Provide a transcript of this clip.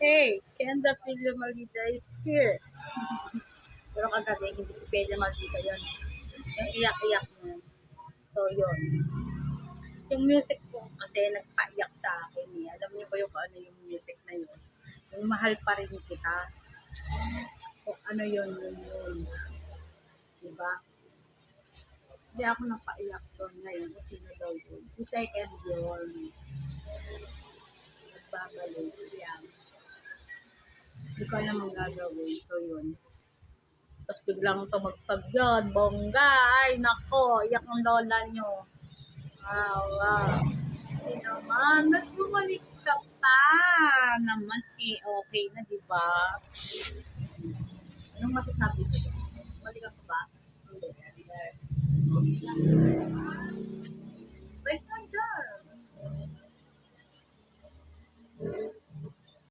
Hey, Kenda Pilio Malita is here. Pero kagabi, hindi si Pilio Malita yun. Yung iyak-iyak niya. So, yun. Yung music ko kasi nagpaiyak sa akin eh. Alam niyo ba yung ano yung music na yun? Yung mahal pa rin kita. O ano yun. Diba? Hindi ako napaiyak doon ngayon. Kasi sino daw yun? Si Second yun. Nagbabalik. Yan. Hindi ko alam ang gagawin. So, yun. Tapos biglang tumagtag yun. Bongga. Ay, nako. Iyak ang lola nyo. Wow. Kasi naman, nagbumalik ka pa. Naman, eh, okay na, di ba? Anong masasabi ko? Balikan ko ba? Hindi.